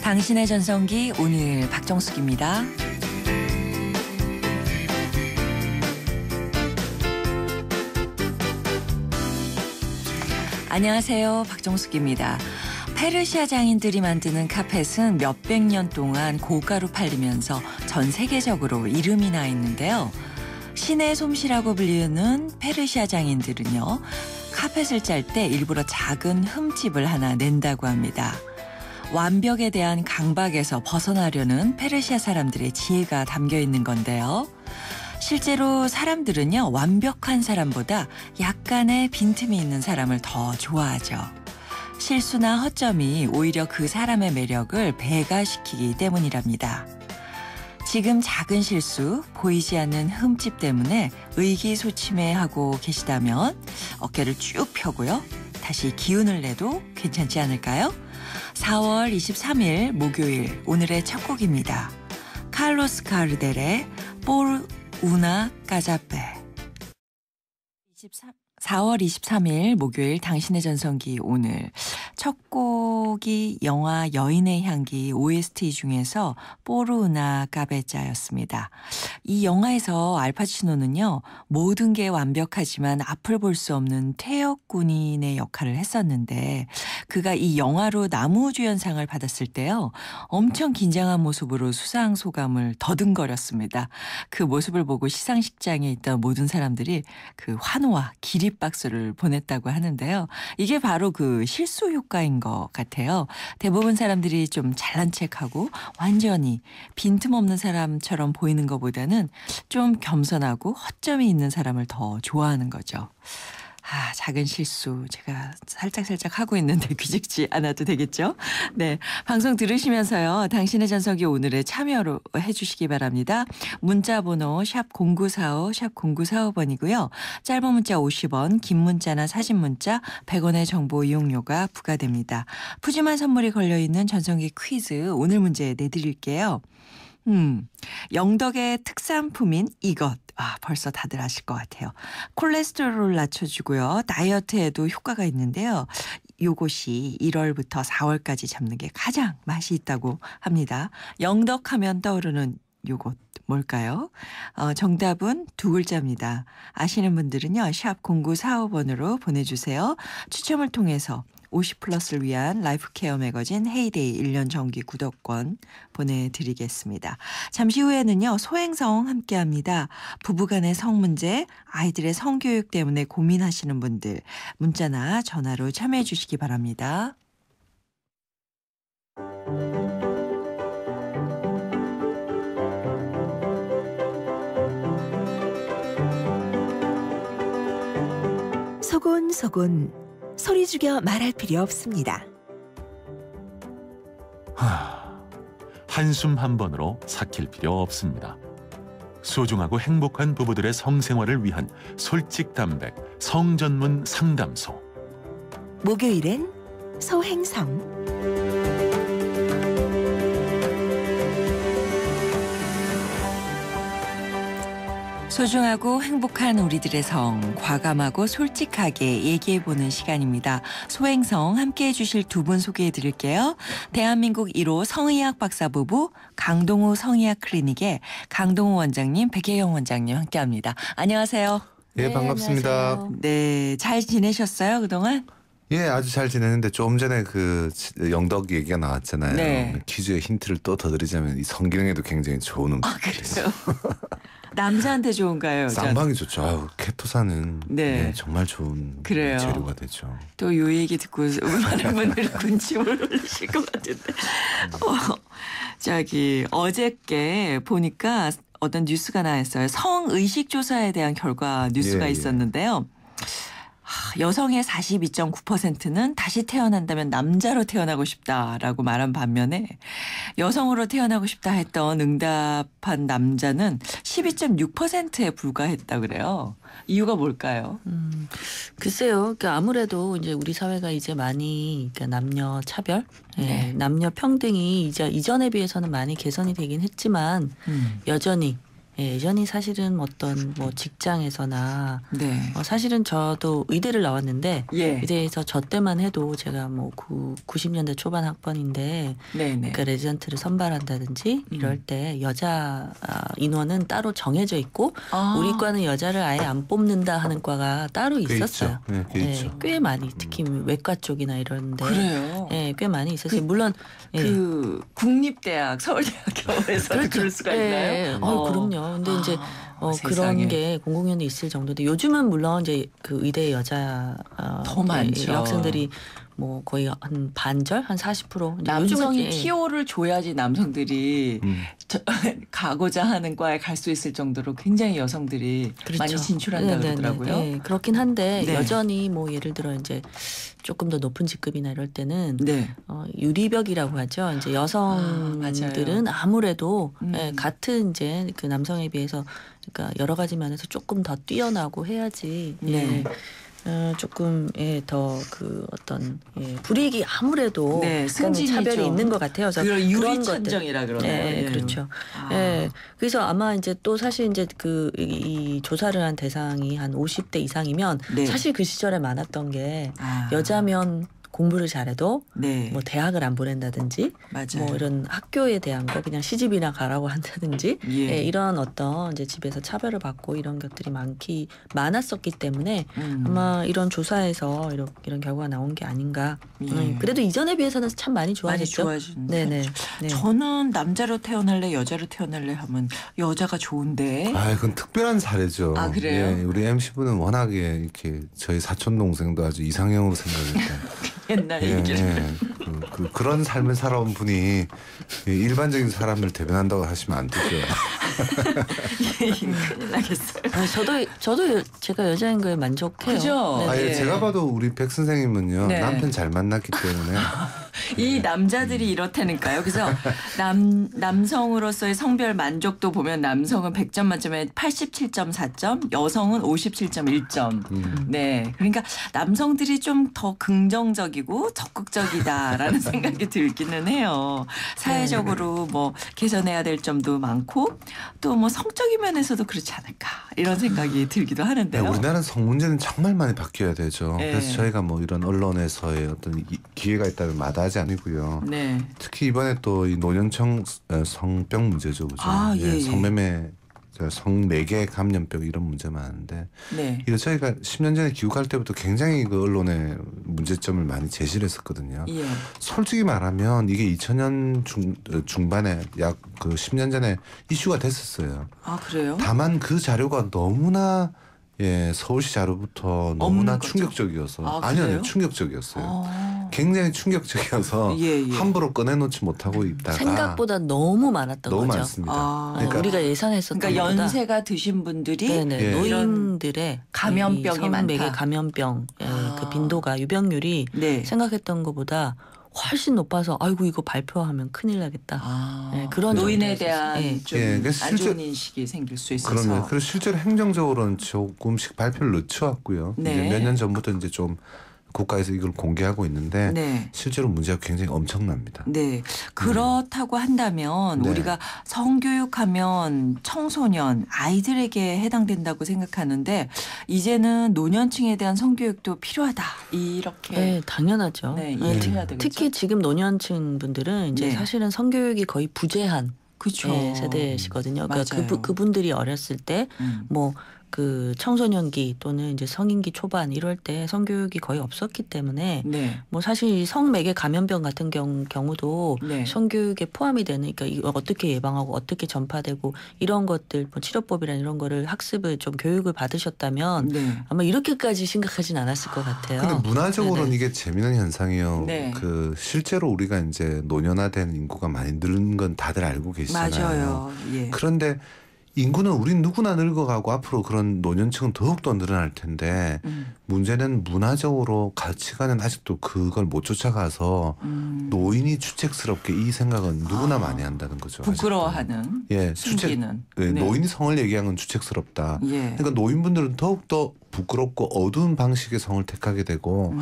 당신의 전성기 오늘 박정숙입니다. 안녕하세요. 박정숙입니다. 페르시아 장인들이 만드는 카펫은 몇백 년 동안 고가로 팔리면서 전 세계적으로 이름이 나 있는데요. 신의 솜씨라고 불리는 페르시아 장인들은요. 카펫을 짤 때 일부러 작은 흠집을 하나 낸다고 합니다. 완벽에 대한 강박에서 벗어나려는 페르시아 사람들의 지혜가 담겨 있는 건데요. 실제로 사람들은요. 완벽한 사람보다 약간의 빈틈이 있는 사람을 더 좋아하죠. 실수나 허점이 오히려 그 사람의 매력을 배가시키기 때문이랍니다. 지금 작은 실수, 보이지 않는 흠집 때문에 의기소침해하고 계시다면 어깨를 쭉 펴고요. 다시 기운을 내도 괜찮지 않을까요? 4월 23일 목요일 오늘의 첫 곡입니다. 칼로스 가르델의 뽀르 우나 까자페. 4월 23일 목요일 당신의 전성기 오늘 첫 곡이 영화 여인의 향기 OST 중에서 뽀르우나 까베짜였습니다. 이 영화에서 알파치노는요. 모든 게 완벽하지만 앞을 볼 수 없는 퇴역군인의 역할을 했었는데 그가 이 영화로 남우주연상을 받았을 때요. 엄청 긴장한 모습으로 수상 소감을 더듬거렸습니다. 그 모습을 보고 시상식장에 있던 모든 사람들이 그 환호와 기립박수를 보냈다고 하는데요. 이게 바로 그 실수 효과인 것 같아요. 대부분 사람들이 좀 잘난 척하고 완전히 빈틈없는 사람처럼 보이는 것보다는 좀 겸손하고 허점이 있는 사람을 더 좋아하는 거죠. 작은 실수 제가 살짝 하고 있는데 귀집지 않아도 되겠죠? 네, 방송 들으시면서요. 당신의 전성기 오늘의 참여로 해주시기 바랍니다. 문자 번호 샵 0945 샵 0945번이고요. 짧은 문자 50원, 긴 문자나 사진 문자 100원의 정보 이용료가 부과됩니다. 푸짐한 선물이 걸려있는 전성기 퀴즈 오늘 문제 내드릴게요. 영덕의 특산품인 이것. 벌써 다들 아실 것 같아요. 콜레스테롤을 낮춰주고요. 다이어트에도 효과가 있는데요. 요것이 1월부터 4월까지 잡는 게 가장 맛이 있다고 합니다. 영덕하면 떠오르는 요것 뭘까요? 정답은 두 글자입니다. 아시는 분들은요. 샵 0945번으로 보내주세요. 추첨을 통해서 50플러스를 위한 라이프케어 매거진 헤이데이 1년 정기 구독권 보내드리겠습니다. 잠시 후에는요. 소행성 함께합니다. 부부간의 성문제, 아이들의 성교육 때문에 고민하시는 분들 문자나 전화로 참여해 주시기 바랍니다. 소곤소곤 소리 죽여 말할 필요 없습니다. 한숨 한 번으로 삭힐 필요 없습니다. 소중하고 행복한 부부들의 성생활을 위한 솔직 담백 성전문 상담소. 목요일엔 소행성. 소중하고 행복한 우리들의 성, 과감하고 솔직하게 얘기해보는 시간입니다. 소행성 함께해 주실 두 분 소개해 드릴게요. 대한민국 1호 성의학 박사 부부 강동우 성의학 클리닉의 강동우 원장님, 백혜영 원장님 함께합니다. 안녕하세요. 예, 반갑습니다. 안녕하세요. 네, 잘 지내셨어요 그동안? 예, 아주 잘 지내는데 조금 전에 그 영덕 얘기가 나왔잖아요. 네. 퀴즈의 힌트를 또 더 드리자면 이 성기능에도 굉장히 좋은 음식. 그래요? 남자한테 좋은가요? 여자한테? 쌍방이 좋죠. 케토산은 네. 정말 좋은 그래요. 재료가 되죠. 또 요 얘기 듣고 많은 분들이 군침을 흘리실 것 같은데. 어저께 보니까 어떤 뉴스가 나왔어요. 성의식 조사에 대한 결과 뉴스가 예. 있었는데요. 여성의 42.9%는 다시 태어난다면 남자로 태어나고 싶다라고 말한 반면에 여성으로 태어나고 싶다 했던 응답한 남자는 12.6%에 불과했다 그래요. 이유가 뭘까요? 글쎄요. 그러니까 아무래도 이제 우리 사회가 이제 많이 그러니까 남녀 차별, 네. 남녀 평등이 이제 이전에 비해서는 많이 개선이 되긴 했지만 여전히 예전이 사실은 어떤 뭐 직장에서나 네. 사실은 저도 의대를 나왔는데 예. 의대에서 저 때만 해도 제가 뭐 90년대 초반 학번인데 네네. 그러니까 레지던트를 선발한다든지 이럴 때 여자 인원은 따로 정해져 있고 우리 과는 여자를 아예 안 뽑는다 하는 과가 따로 있었어요. 네, 있죠. 꽤 많이 특히 외과 쪽이나 이런데 그래요. 꽤 많이 있었어요. 물론 그 국립대학 서울대학교에서 그렇죠. 그럴 수가 있나요? 그럼요. 근데 이제 세상에. 그런 게 공공연히 있을 정도인데 요즘은 물론 이제 그 의대 여자 더 많죠. 여학생들이 뭐 거의 한 반절 한 40%. 남성이 TO를 줘야지 남성들이 가고자 하는 과에 갈 수 있을 정도로 굉장히 여성들이 그렇죠. 많이 진출한다 그러더라고요. 네, 그렇긴 한데 네. 여전히 뭐 예를 들어 이제 조금 더 높은 직급이나 이럴 때는 네. 유리벽이라고 하죠. 이제 여성들은 맞아요. 아무래도 같은 이제 그 남성에 비해서 그러니까 여러 가지 면에서 조금 더 뛰어나고 해야지. 네. 조금 더 그 어떤 불이익이 아무래도 네, 약간의 승진이죠. 차별이 있는 것 같아요. 그래서 그런 그런 유리천정이라 그러나요? 네, 그렇죠. 그래서 아마 이제 또 사실 이제 이 조사를 한 대상이 한 50대 이상이면 네. 사실 그 시절에 많았던 게 아. 여자면 공부를 잘해도 네. 뭐 대학을 안 보낸다든지 맞아요. 뭐 이런 학교에 대한 거 그냥 시집이나 가라고 한다든지 예. 이런 어떤 이제 집에서 차별을 받고 이런 것들이 많았었기 때문에 아마 이런 조사에서 이런 결과가 나온 게 아닌가. 예. 그래도 이전에 비해서는 참 많이 많이 좋아졌죠. 좋아진. 네네. 네. 저는 남자로 태어날래 여자로 태어날래 하면 여자가 좋은데. 그건 특별한 사례죠. 아, 그래요? 예, 우리 MC분은 워낙에 이렇게 저희 사촌 동생도 아주 이상형으로 생각했다. 옛날 얘기를. 그런 삶을 살아온 분이 일반적인 사람을 대변한다고 하시면 안 되죠. 큰일 나겠어요. 저도 제가 여자인 거에 만족해요. 그죠? 네. 아니, 제가 봐도 우리 백 선생님은요. 네. 남편 잘 만났기 때문에 이 남자들이 이렇다니까요. 그래서 남성으로서의 성별 만족도 보면 남성은 100점 만점에 87.4점, 여성은 57.1점. 네, 그러니까 남성들이 좀 더 긍정적이고 적극적이다라는 생각이 들기는 해요. 사회적으로 뭐 개선해야 될 점도 많고 또 뭐 성적인 면에서도 그렇지 않을까 이런 생각이 들기도 하는데요. 우리나라는 성 문제는 정말 많이 바뀌어야 되죠. 네. 그래서 저희가 뭐 이런 언론에서의 어떤 기회가 있다면 마다하지 아니고요. 네. 특히 이번에 또 이 노년층 성병 문제죠, 그죠? 예. 성매매, 성매개 감염병 이런 문제 많은데 네. 이거 저희가 10년 전에 귀국할 때부터 굉장히 그 언론에 문제점을 많이 제시를 했었거든요. 예. 솔직히 말하면 이게 2000년 중반에 약 그 10년 전에 이슈가 됐었어요. 아 그래요? 다만 그 자료가 너무나 서울시 자료부터 너무나 없는 거죠? 충격적이어서 아, 아니요, 그래요? 충격적이었어요. 굉장히 충격적이어서 예. 함부로 꺼내놓지 못하고 있다가 생각보다 너무 많았던 너무 거죠. 많습니다. 그러니까 우리가 예상했었던 그러니까 것보다 연세가 드신 분들이 네네. 예. 노인들의 감염병이 성매개 많다. 감염병 그 빈도가 유병률이 네. 생각했던 것보다 훨씬 높아서 아이고 이거 발표하면 큰일 나겠다. 네, 그런 노인에 정도였어요. 대한 예. 좀 그래서 안 좋은 실제- 인식이 생길 수 있어서. 그러면 그리고 실제로 행정적으로는 조금씩 발표를 늦춰왔고요. 네. 이제 몇 년 전부터 이제 좀 국가에서 이걸 공개하고 있는데 네. 실제로 문제가 굉장히 엄청납니다. 네. 그렇다고 한다면 네. 우리가 성교육하면 청소년, 아이들에게 해당된다고 생각하는데 이제는 노년층에 대한 성교육도 필요하다. 이렇게 네, 당연하죠. 네, 네, 이해를 해야 되겠죠. 특히 지금 노년층 분들은 이제 네. 사실은 성교육이 거의 부재한 그렇죠. 세대시거든요. 그러니까 맞아요. 그분들이 어렸을 때 뭐 그 청소년기 또는 이제 성인기 초반 이럴 때 성교육이 거의 없었기 때문에 네. 뭐 사실 성매개 감염병 같은 경우도 네. 성교육에 포함이 되는 그러니까 이거 어떻게 예방하고 어떻게 전파되고 이런 것들 뭐 치료법이란 이런 거를 학습을 좀 교육을 받으셨다면 네. 아마 이렇게까지 심각하진 않았을 것 같아요. 근데 문화적으로는 네네. 이게 재미난 현상이요. 네. 그 실제로 우리가 이제 노년화된 인구가 많이 늘는 건 다들 알고 계시잖아요. 맞아요. 예. 그런데 인구는 우린 누구나 늙어가고 앞으로 그런 노년층은 더욱더 늘어날 텐데 문제는 문화적으로 가치관은 아직도 그걸 못 쫓아가서 노인이 주책스럽게 이 생각은 누구나 많이 한다는 거죠. 부끄러워하는 예, 숨기는 네. 네. 노인이 성을 얘기하는 건 주책스럽다. 예. 그러니까 노인분들은 더욱더 부끄럽고 어두운 방식의 성을 택하게 되고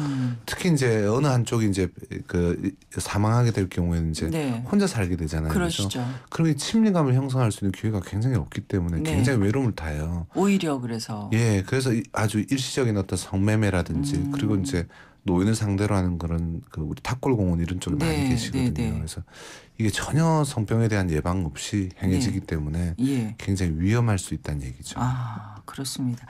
특히 이제 어느 한쪽이 이제 그 사망하게 될 경우에는 이제 네. 혼자 살게 되잖아요. 그러시죠. 그러면 침리감을 형성할 수 있는 기회가 굉장히 없기 때문에 네. 굉장히 외로움을 타요. 오히려 그래서. 예, 그래서 아주 일시적인 어떤 성매매라든지 그리고 이제 노인을 상대로 하는 그런 그 우리 탑골공원 이런 쪽에 네, 많이 계시거든요. 네, 네. 그래서 이게 전혀 성병에 대한 예방 없이 행해지기 때문에 예. 굉장히 위험할 수 있다는 얘기죠. 아, 그렇습니다.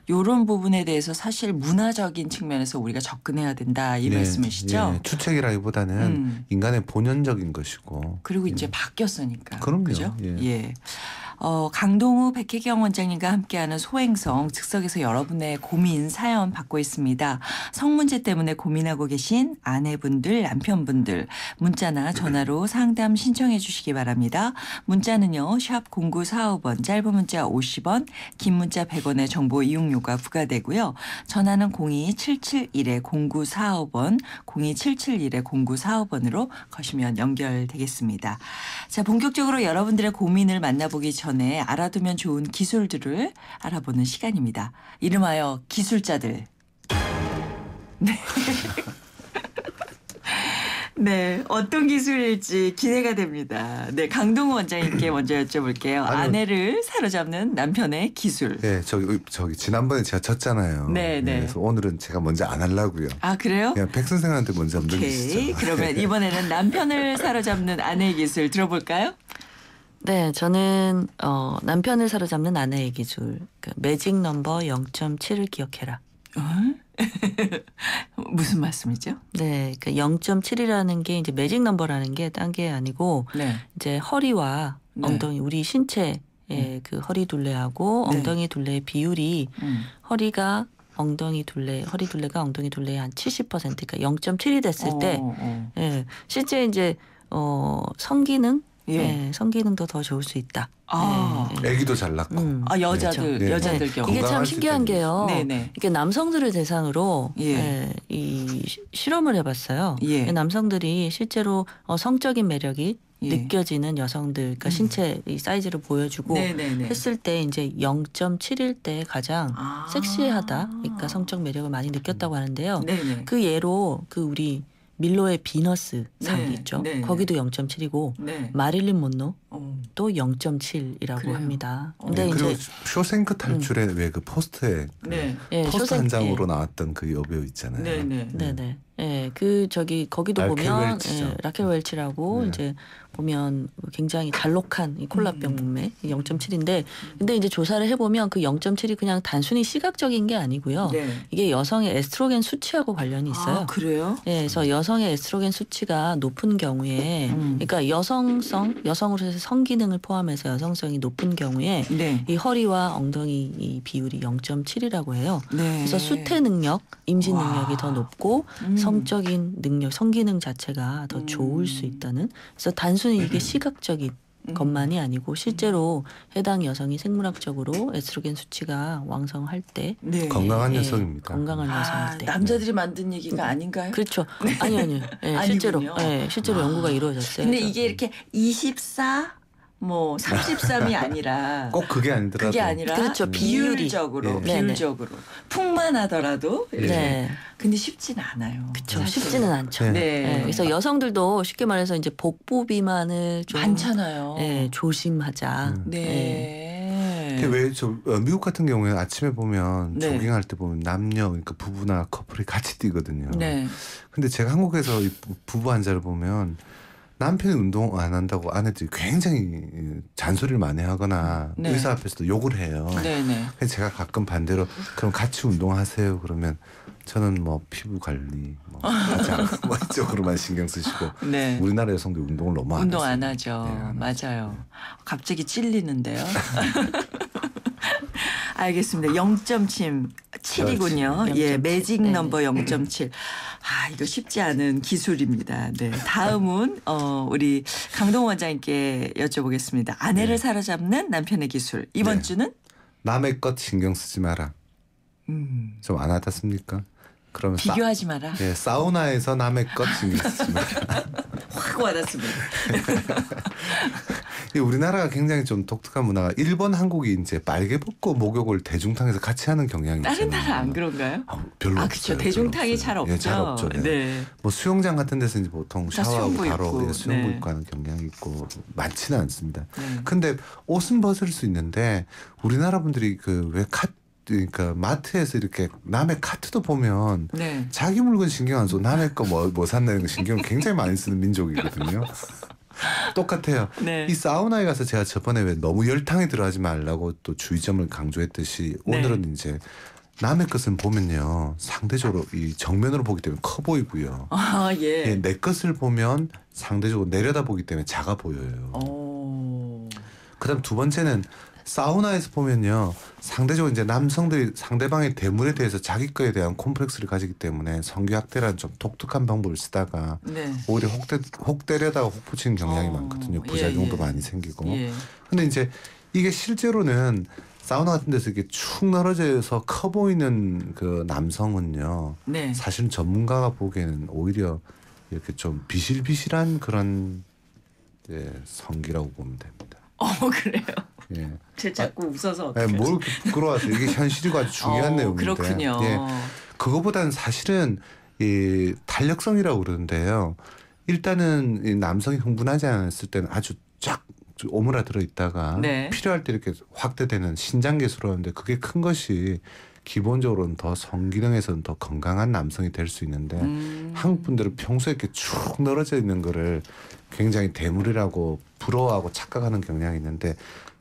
이런 부분에 대해서 사실 문화적인 측면에서 우리가 접근해야 된다 이 예, 말씀이시죠? 예, 추측이라기보다는 인간의 본연적인 것이고. 그리고 이제 바뀌었으니까. 그럼요. 그죠? 예. 예. 강동우 백혜경 원장님과 함께하는 소행성 즉석에서 여러분의 고민 사연 받고 있습니다. 성 문제 때문에 고민하고 계신 아내분들, 남편분들 문자나 전화로 상담 신청해 주시기 바랍니다. 문자는요. 샵 0945번 짧은 문자 50원 긴 문자 100원의 정보 이용료가 부과되고요. 전화는 02771-0945번 02771-0945번으로 거시면 연결되겠습니다. 자, 본격적으로 여러분들의 고민을 만나보기 전에 알아두면 좋은 기술들을 알아보는 시간입니다. 이름하여 기술자들. 네. 네, 어떤 기술일지 기대가 됩니다. 네, 강동우 원장님께 먼저 여쭤볼게요. 아내를 사로잡는 남편의 기술. 네, 저기 지난번에 제가 졌잖아요. 네, 네. 그래서 오늘은 제가 먼저 안 하려고요. 아, 그래요? 그냥 백 선생한테 먼저 오케이. 넘기시죠. 그러면 이번에는 남편을 사로잡는 아내의 기술 들어볼까요? 네, 저는 남편을 사로잡는 아내의 기술, 그 매직 넘버 0.7을 기억해라. 무슨 말씀이죠? 네, 그 0.7이라는 게 이제 매직 넘버라는 게 딴 게 아니고 네. 이제 허리와 네. 엉덩이, 우리 신체의 그 허리 둘레하고 네. 엉덩이 둘레의 비율이 허리 둘레가 엉덩이 둘레의 한 70%, 그러니까 0.7이 됐을 때, 예, 실제 이제 성기능, 예. 성기능도 더 좋을 수 있다. 아. 예, 예. 애기도 잘 낳고. 아, 여자들, 그렇죠. 네. 여자들 네. 경우. 이게 참 건강할 수 신기한 있다는 게요. 네네. 이게 남성들을 대상으로 예. 이 실험을 해봤어요. 예. 남성들이 실제로 성적인 매력이 예. 느껴지는 여성들, 그러니까 신체 이 사이즈를 보여주고 네네네. 했을 때 이제 0.7일 때 가장 아. 섹시하다, 그러니까 성적 매력을 많이 느꼈다고 하는데요. 네네. 그 예로 그 우리 밀로의 비너스 상 네. 있죠. 네. 거기도 0.7이고 네. 마릴린 monroe 어. 또 0.7이라고 그래요? 합니다. 어. 근데 그리고 이제 쇼생크 탈출에 왜 그 포스터에 네. 예, 포스터 쇼생- 한 장으로 예. 나왔던 그 여배우 있잖아요. 네네. 네네. 예, 그 거기도 라켈 보면 웰치죠. 라켈 웰치라고 네. 이제 보면 굉장히 잘록한 이 콜라병 몸매 0.7인데 근데 이제 조사를 해보면 그 0.7이 그냥 단순히 시각적인 게 아니고요. 네. 이게 여성의 에스트로겐 수치하고 관련이 있어요. 아, 그래요? 예, 그래서 여성의 에스트로겐 수치가 높은 경우에, 그러니까 여성으로서 성기능을 포함해서 여성성이 높은 경우에 네. 이 허리와 엉덩이 이 비율이 0.7이라고 해요. 네. 그래서 수태 능력, 임신 와. 능력이 더 높고 성적인 능력, 성기능 자체가 더 좋을 수 있다는. 그래서 단순히 이게 시각적인 것만이 아니고 실제로 해당 여성이 생물학적으로 에스트로겐 수치가 왕성할 때 네. 건강한 예, 여성입니다. 건강한 아, 여성일 때. 남자들이 만든 얘기가 아닌가요? 그렇죠. 아니요. 예, 실제로 아니군요. 실제로 연구가 이루어졌어요. 근데 그래서 이게 이렇게 24, 뭐 33이 아니라 꼭 그게 아니더라도 그게 아니라 그렇죠. 비율적으로 예. 비율적으로 풍만하더라도 이렇게. 네, 근데 쉽진 않아요. 그렇죠. 사실. 쉽지는 않죠. 네. 네. 그래서 여성들도 쉽게 말해서 이제 복부 비만을 좀 많잖아요. 조심하자. 네. 왜저 미국 같은 경우에 아침에 보면 네. 조깅할 때 보면 남녀 그러니까 부부나 커플이 같이 뛰거든요. 네. 근데 제가 한국에서 이 부부 환자를 보면 남편이 운동 안 한다고 아내들이 굉장히 잔소리를 많이 하거나 네. 의사 앞에서도 욕을 해요. 네네. 그래서 제가 가끔 반대로 그럼 같이 운동하세요 그러면 저는 뭐 피부 관리 뭐 하지 않고 뭐 이쪽으로만 신경 쓰시고 네. 우리나라 여성들 운동을 너무 안 운동 해서. 안 하죠. 네, 안 맞아요. 갑자기 찔리는데요. 알겠습니다. 0.7이군요. 예, 0.7. 매직 네. 넘버 0.7. 아, 이거 쉽지 않은 기술입니다. 네. 다음은 우리 강동원 원장님께 여쭤보겠습니다. 아내를 네. 사로잡는 남편의 기술. 이번 네. 주는 남의 것 신경 쓰지 마라. 좀 안 와닿습니까? 그러면 비교하지 마라. 예, 사우나에서 남의 것 신경 쓰지 마라. 확 와닿습니다. 우리나라가 굉장히 좀 독특한 문화가 일본, 한국이 이제 빨개 벗고 목욕을 대중탕에서 같이 하는 경향이 있잖아요. 다른 나라 안 그런가요? 별로 없어요. 그렇죠. 대중탕이 잘 없죠. 예, 잘 없죠. 네. 네. 뭐 수영장 같은 데서 이제 보통 샤워하고 수영복 바로 입고. 수영복 네. 입고 하는 경향이 있고 많지는 않습니다. 네. 근데 옷은 벗을 수 있는데 우리나라 분들이 그 왜 그러니까 마트에서 이렇게 남의 카트도 보면 네. 자기 물건 신경 안 쓰고 남의 거 뭐 샀나는 거 신경을 굉장히 많이 쓰는 민족이거든요. 똑같아요. 네. 이 사우나에 가서 제가 저번에 왜 너무 열탕에 들어가지 말라고 또 주의점을 강조했듯이 오늘은 네. 이제 남의 것은 보면요 상대적으로 이 정면으로 보기 때문에 커 보이고요. 아, 예. 예, 내 것을 보면 상대적으로 내려다보기 때문에 작아 보여요. 오. 그다음 두 번째는 사우나에서 보면요 상대적으로 이제 남성들이 상대방의 대물에 대해서 자기 거에 대한 콤플렉스를 가지기 때문에 성교학대라는 좀 독특한 방법을 쓰다가 네. 오히려 혹 때려다가 혹 붙이는 경향이 많거든요. 부작용도 예. 많이 생기고. 예. 근데 이제 이게 실제로는 사우나 같은 데서 이렇게 축 늘어져서 커 보이는 그 남성은요. 네. 사실은 전문가가 보기에는 오히려 이렇게 좀 비실비실한 그런 성기라고 보면 됩니다. 그래요. 예. 제 자꾸 웃어서 예, 어떡해. 뭘 이렇게 부끄러워하세요? 이게 현실이고 아주 중요한 내용인데. 그렇군요. 예. 그거보다는 사실은 이 탄력성이라고 그러는데요. 일단은 이 남성이 흥분하지 않았을 때는 아주 쫙 오므라들어 있다가 네. 필요할 때 이렇게 확대되는 신장개수로 하는데 그게 큰 것이 기본적으로는 더 성기능에서는 더 건강한 남성이 될 수 있는데 한국 분들은 평소에 이렇게 쭉 늘어져 있는 거를 굉장히 대물이라고 부러워하고 착각하는 경향이 있는데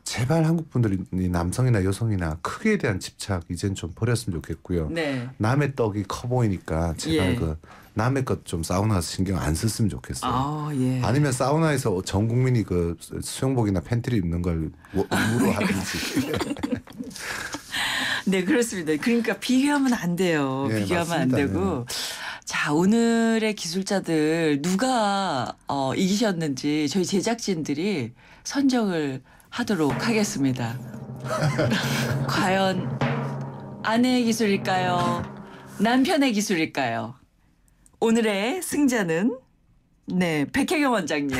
제발 한국 분들이 남성이나 여성이나 크기에 대한 집착 이젠 좀 버렸으면 좋겠고요. 네. 남의 떡이 커 보이니까 제발 예. 그 남의 것 좀 사우나 가서 신경 안 썼으면 좋겠어요. 아, 예. 아니면 사우나에서 전 국민이 그 수영복이나 팬티를 입는 걸 의무로 하든지. 네, 그렇습니다. 그러니까 비교하면 안 돼요. 예, 비교하면 맞습니다. 안 되고. 자, 오늘의 기술자들 누가 이기셨는지 저희 제작진들이 선정을 하도록 하겠습니다. 과연 아내의 기술일까요? 남편의 기술일까요? 오늘의 승자는 네, 백혜경 원장님.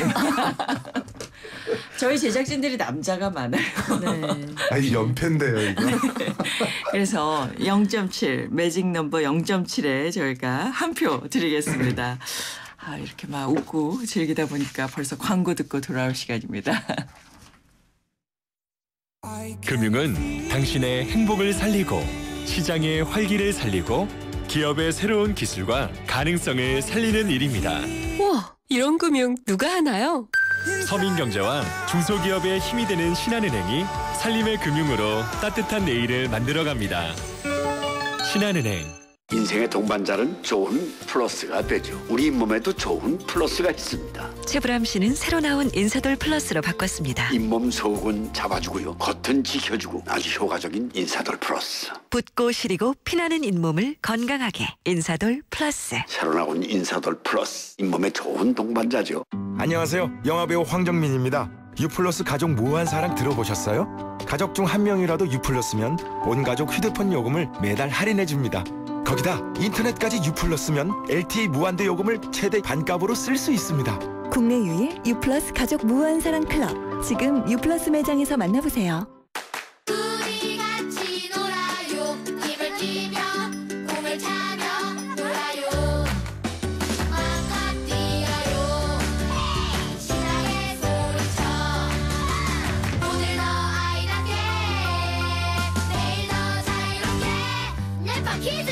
저희 제작진들이 남자가 많아요. 네. 아니 연패인데요 이거. 그래서 0.7 매직 넘버 0.7에 저희가 한 표 드리겠습니다. 아, 이렇게 막 웃고 즐기다 보니까 벌써 광고 듣고 돌아올 시간입니다. 금융은 당신의 행복을 살리고 시장의 활기를 살리고 기업의 새로운 기술과 가능성을 살리는 일입니다. 와, 이런 금융 누가 하나요? 서민경제와 중소기업의 힘이 되는 신한은행이 살림의 금융으로 따뜻한 내일을 만들어갑니다. 신한은행. 인생의 동반자는 좋은 플러스가 되죠. 우리 잇몸에도 좋은 플러스가 있습니다. 최불암 씨는 새로 나온 인사돌 플러스로 바꿨습니다. 잇몸 속은 잡아주고요. 겉은 지켜주고 아주 효과적인 인사돌 플러스. 붓고 시리고 피나는 잇몸을 건강하게 인사돌 플러스. 새로 나온 인사돌 플러스. 잇몸에 좋은 동반자죠. 안녕하세요. 영화배우 황정민입니다. 유플러스 가족 무한 사랑 들어보셨어요? 가족 중 한 명이라도 유플러스면 온 가족 휴대폰 요금을 매달 할인해줍니다. 거기다 인터넷까지 유플러스면 LTE 무한대 요금을 최대 반값으로 쓸 수 있습니다. 국내 유일 유플러스 가족 무한사랑 클럽. 지금 유플러스 매장에서 만나보세요. 우리 같이 놀아요. 힘을 뛰며 꿈을 타며 놀아요. 마음껏 뛰어요. 신나게 소리쳐. 오늘 더 아이답게 내일 더 자유롭게 넷파 키즈.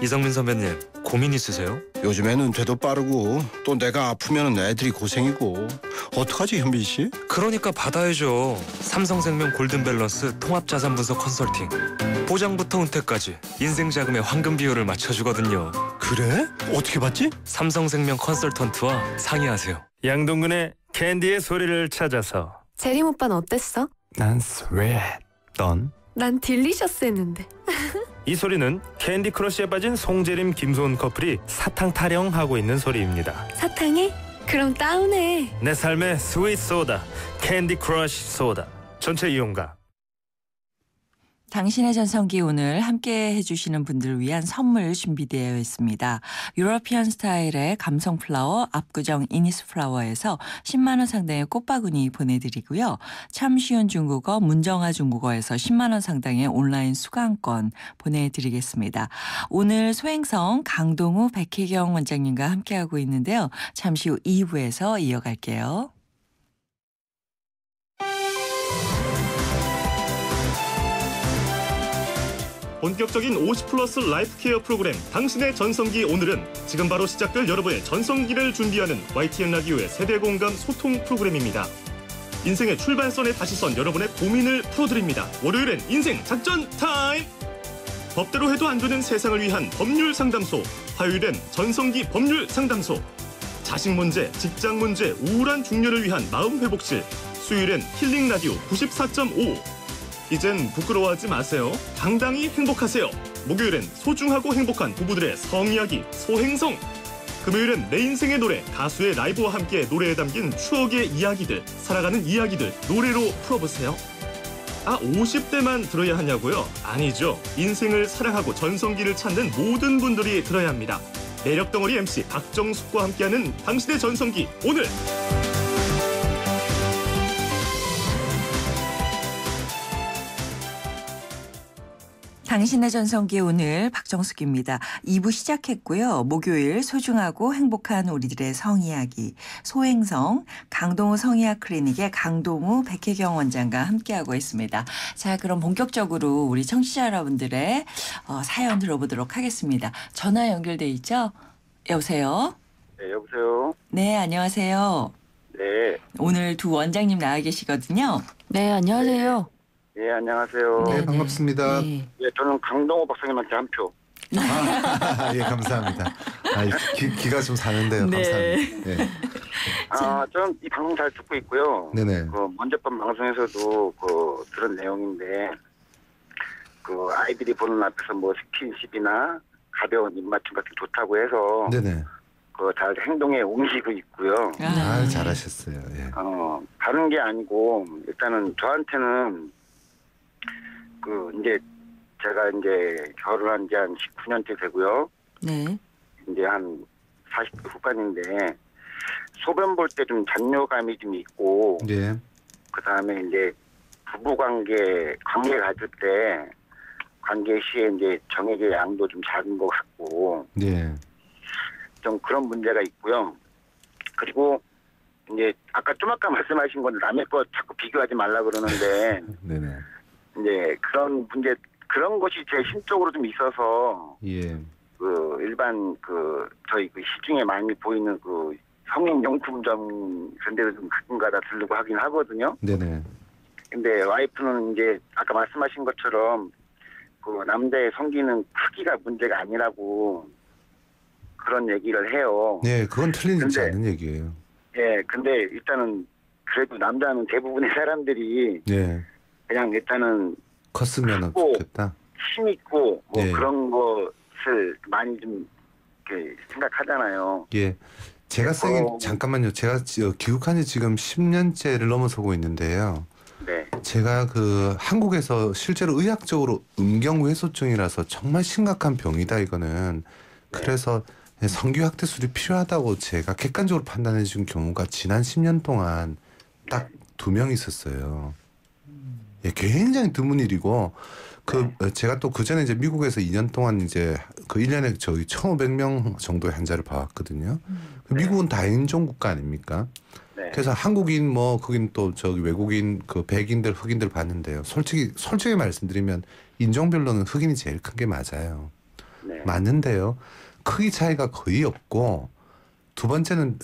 이성민 선배님, 고민 있으세요? 요즘에는 돼도 빠르고 또 내가 아프면 애들이 고생이고 어떡하지 현빈 씨? 그러니까 받아야죠. 삼성생명 골든밸런스 통합자산 분석 컨설팅. 보장부터 은퇴까지 인생 자금의 황금 비율을 맞춰주거든요. 그래? 어떻게 받지? 삼성생명 컨설턴트와 상의하세요. 양동근의 캔디의 소리를 찾아서. 재림 오빠는 어땠어? 난 스웨트. 넌? 난 딜리셔스 했는데. 이 소리는 캔디 크러쉬에 빠진 송재림 김소은 커플이 사탕 타령하고 있는 소리입니다. 사탕해? 그럼 다운해. 내 삶의 스윗 소다, 캔디 크러쉬 소다. 전체 이용가. 당신의 전성기 오늘 함께 해주시는 분들을 위한 선물 준비되어 있습니다. 유러피안 스타일의 감성 플라워 압구정 이니스 플라워에서 10만 원 상당의 꽃바구니 보내드리고요. 참 쉬운 중국어 문정아 중국어에서 10만 원 상당의 온라인 수강권 보내드리겠습니다. 오늘 소행성 강동우 백혜경 원장님과 함께하고 있는데요. 잠시 후 2부에서 이어갈게요. 본격적인 50플러스 라이프 케어 프로그램 당신의 전성기 오늘은 지금 바로 시작될 여러분의 전성기를 준비하는 YTN 라디오의 세대 공감 소통 프로그램입니다. 인생의 출발선에 다시 선 여러분의 고민을 풀어드립니다. 월요일엔 인생 작전 타임! 법대로 해도 안 되는 세상을 위한 법률 상담소, 화요일엔 전성기 법률 상담소, 자식 문제, 직장 문제, 우울한 중년을 위한 마음 회복실, 수요일엔 힐링 라디오 94.5. 이젠 부끄러워하지 마세요. 당당히 행복하세요. 목요일엔 소중하고 행복한 부부들의 성이야기 소행성. 금요일엔 내 인생의 노래 가수의 라이브와 함께 노래에 담긴 추억의 이야기들, 살아가는 이야기들 노래로 풀어보세요. 50대만 들어야 하냐고요? 아니죠. 인생을 사랑하고 전성기를 찾는 모든 분들이 들어야 합니다. 매력덩어리 MC 박정숙과 함께하는 당신의 전성기 오늘. 당신의 전성기 오늘 박정숙입니다. 2부 시작했고요. 목요일 소중하고 행복한 우리들의 성이야기 소행성 강동우 성의학 클리닉의 강동우 백혜경 원장과 함께하고 있습니다. 자, 그럼 본격적으로 우리 청취자 여러분들의 사연 들어보도록 하겠습니다. 전화 연결돼 있죠? 여보세요? 네, 여보세요? 네, 안녕하세요. 네. 오늘 두 원장님 나와 계시거든요. 네, 안녕하세요. 네, 안녕하세요. 네, 반갑습니다. 네, 저는 강동호 박사님한테 한 표. 예, 감사합니다. 기가 좀 사는데요. 네. 감사합니다. 네. 저는 이 방송 잘 듣고 있고요. 네네. 먼저번 방송에서도 들은 내용인데, 아이들이 보는 앞에서 뭐 스킨십이나 가벼운 입맞춤 같은 게 좋다고 해서, 네네. 잘 행동에 옮기고 있고요. 잘하셨어요. 예. 다른 게 아니고, 일단은 저한테는, 이제, 제가 이제 결혼한 지 한 19년째 되고요. 네. 이제 한 40대 후반인데, 소변 볼 때 좀 잔뇨감이 좀 있고, 예. 그 다음에 이제 관계 가질 때, 관계 시에 이제 정액의 양도 좀 작은 것 같고, 예. 좀 그런 문제가 있고요. 그리고 이제 아까 말씀하신 건 남의 거 자꾸 비교하지 말라 그러는데, 네네. 이제 그런 것이 제 심적으로 좀 있어서, 예. 일반 저희 시중에 많이 보이는 성인용품점 그런 데도 좀 가끔가다 들르고 하긴 하거든요. 네네. 근데 와이프는 이제 아까 말씀하신 것처럼 남자의 성기는 크기가 문제가 아니라고 그런 얘기를 해요. 네, 그건 틀리지 않는 얘기예요. 예, 근데 일단은 그래도 남자는 대부분의 사람들이 네. 그냥 일단은 컸으면 좋겠다. 힘 있고 네. 그런 것을 많이 좀 이렇게 생각하잖아요. 예. 제가 잠깐만요. 제가 귀국한 지 지금 10년째를 넘어서고 있는데요. 네. 제가 한국에서 실제로 의학적으로 음경회소증이라서 정말 심각한 병이다 이거는. 그래서 성기 확대술이 필요하다고 제가 객관적으로 판단해 준 경우가 지난 10년 동안 딱 2명 있었어요. 예, 굉장히 드문 일이고 제가 또 그전에 이제 미국에서 2년 동안 이제 1년에 1,500명 정도의 환자를 봐왔거든요. 미국은 다인종 국가 아닙니까? 네. 그래서 한국인 거긴 또 외국인 백인들 흑인들 봤는데요. 솔직히 말씀드리면 인종별로는 흑인이 제일 큰 게 맞아요. 네. 맞는데요. 크기 차이가 거의 없고 두 번째는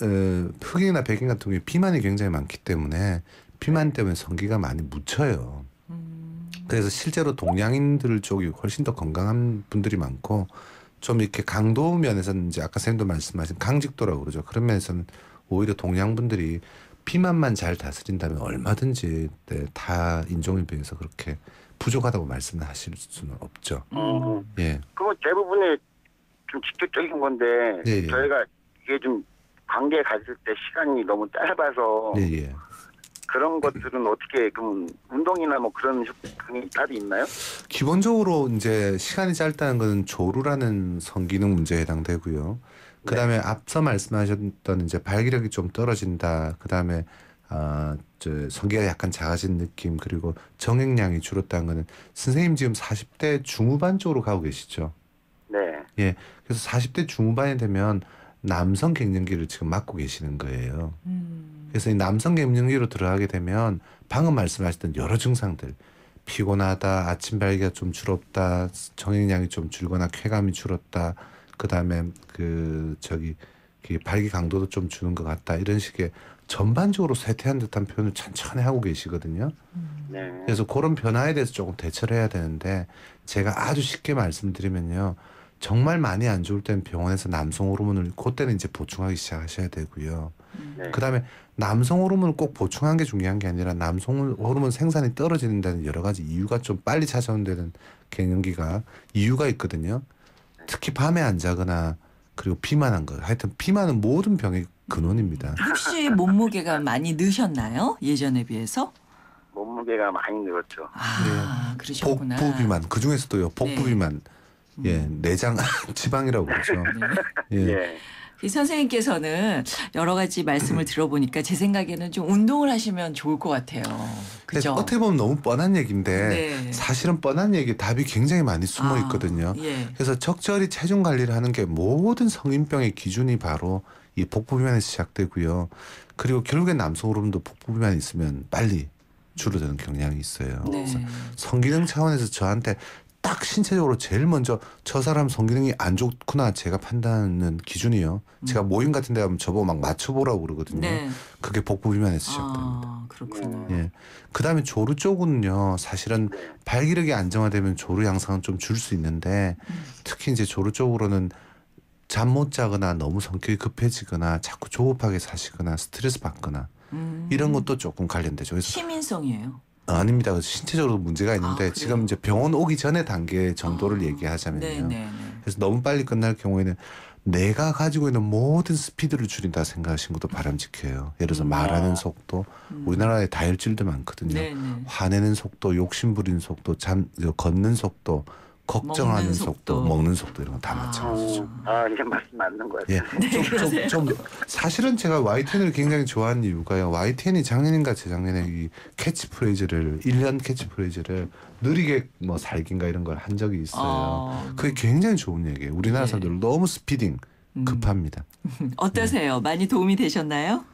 흑인이나 백인 같은 경우에 비만이 굉장히 많기 때문에 비만 때문에 성기가 많이 묻혀요. 그래서 실제로 동양인들 쪽이 훨씬 더 건강한 분들이 많고 좀 이렇게 강도 면에서는 이제 아까 선생님도 말씀하신 강직도라고 그러죠. 그런 면에서는 오히려 동양분들이 비만만 잘 다스린다면 얼마든지 다 인종에 비해서 그렇게 부족하다고 말씀을 하실 수는 없죠. 예. 그건 대부분의 좀 직접적인 건데 예. 저희가 이게 좀 관계 가질 때 시간이 너무 짧아서 예. 그런 것들은 어떻게 그럼 운동이나 뭐 그런 효과가 따로 있나요? 기본적으로 이제 시간이 짧다는 것은 조루라는 성기능 문제에 해당되고요. 그다음에 앞서 말씀하셨던 이제 발기력이 좀 떨어진다. 그다음에 성기가 약간 작아진 느낌, 그리고 정액량이 줄었다는 거는 선생님 지금 40대 중후반 쪽으로 가고 계시죠? 네. 예. 그래서 40대 중후반이 되면 남성 갱년기를 지금 맞고 계시는 거예요. 그래서 이 남성 갱년기로 들어가게 되면 방금 말씀하셨던 여러 증상들, 피곤하다, 아침 발기가 좀 줄었다, 정액량이 좀 줄거나 쾌감이 줄었다, 그다음에 발기 강도도 좀 주는 것 같다, 이런 식의 전반적으로 쇠퇴한 듯한 표현을 천천히 하고 계시거든요. 네. 그래서 그런 변화에 대해서 조금 대처를 해야 되는데, 제가 아주 쉽게 말씀드리면요, 정말 많이 안 좋을 때는 병원에서 남성 호르몬을 그때는 이제 보충하기 시작하셔야 되고요. 네. 그다음에 남성 호르몬을 꼭 보충하는 게 중요한 게 아니라 남성 호르몬 생산이 떨어지는 데는 여러 가지 이유가 좀 빨리 찾아오는 데는 갱년기가 이유가 있거든요. 특히 밤에 안 자거나 그리고 비만한 거, 하여튼 비만은 모든 병의 근원입니다. 혹시 몸무게가 많이 느셨나요? 예전에 비해서? 몸무게가 많이 늘었죠. 그러셨구나. 복부 비만, 그 중에서도요 복부 비만, 예, 내장 지방이라고 그러죠. 예. 이 선생님께서는 여러 가지 말씀을 들어보니까 제 생각에는 좀 운동을 하시면 좋을 것 같아요. 그죠? 어떻게 보면 너무 뻔한 얘기인데 네. 사실은 뻔한 얘기 답이 굉장히 많이 숨어 있거든요. 예. 그래서 적절히 체중 관리를 하는 게 모든 성인병의 기준이 바로 이 복부 비만에서 시작되고요. 그리고 결국엔 남성 호르몬도 복부 비만이 있으면 빨리 줄어드는 경향이 있어요. 네. 그래서 성기능 차원에서 저한테 딱 신체적으로 제일 먼저 저 사람 성기능이 안 좋구나 제가 판단하는 기준이요. 제가 모임 같은 데 가면 저보고 막 맞춰보라고 그러거든요. 네. 그게 복부 비만에서 시작됩니다. 그렇군요. 예. 그다음에 조루 쪽은요. 사실은 발기력이 안정화되면 조루 양상은 좀 줄 수 있는데 특히 이제 조루 쪽으로는 잠 못 자거나 너무 성격이 급해지거나 자꾸 조급하게 사시거나 스트레스 받거나 이런 것도 조금 관련되죠. 그래서 시민성이에요. 아닙니다. 그래서 신체적으로 문제가 있는데 지금 이제 병원 오기 전에 단계 정도를 얘기하자면요. 그래서 너무 빨리 끝날 경우에는 내가 가지고 있는 모든 스피드를 줄인다 생각하시는 것도 바람직해요. 예를 들어서 말하는 속도, 우리나라에 다혈질도 많거든요. 화내는 속도, 욕심 부리는 속도, 걷는 속도, 걱정하는 속도, 먹는 속도 이런 건 다 마찬가지죠. 이게 말씀 맞는 것 같아요. 예. 좀 사실은 제가 YTN을 굉장히 좋아하는 이유가요. YTN이 작년인가 재작년에 이 캐치프레이즈를 1년 캐치프레이즈를 느리게 뭐 살긴가 이런 걸 한 적이 있어요. 그게 굉장히 좋은 얘기예요. 우리나라 사람들 너무 스피딩 급합니다. 어떠세요? 많이 도움이 되셨나요?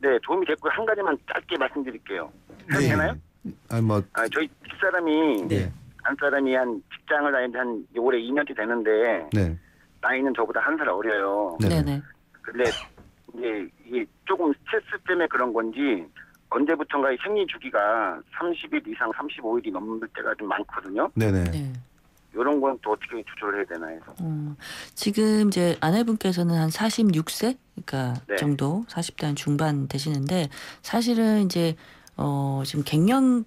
네, 도움이 됐고 한 가지만 짧게 말씀드릴게요. 되나요? 저희 집사람이 한 사람이 한 직장을 다니는데 한 올해 2년째 되는데 나이는 저보다 한 살 어려요. 네네. 근데 이게 조금 스트레스 때문에 그런 건지 언제부턴가 생리 주기가 30일 이상 35일이 넘는 때가 좀 많거든요. 네네. 이런 건 또 어떻게 조절을 해야 되나 해서. 지금 이제 아내분께서는 한 46세 그러니까 네. 정도 40대 한 중반 되시는데 사실은 이제 지금